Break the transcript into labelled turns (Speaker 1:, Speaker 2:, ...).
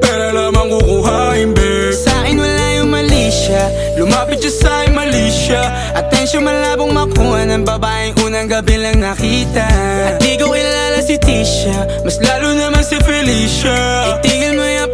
Speaker 1: Pera lamang kukuhain, babe.
Speaker 2: Sa'kin wala yung mali siya, lumapit siya sa'kin mali siya. Atensyon malabong makuha ng babaeng unang gabi lang nakita. At di ko kilala si Tisha, mas lalo naman si Felicia. Itigil mo yung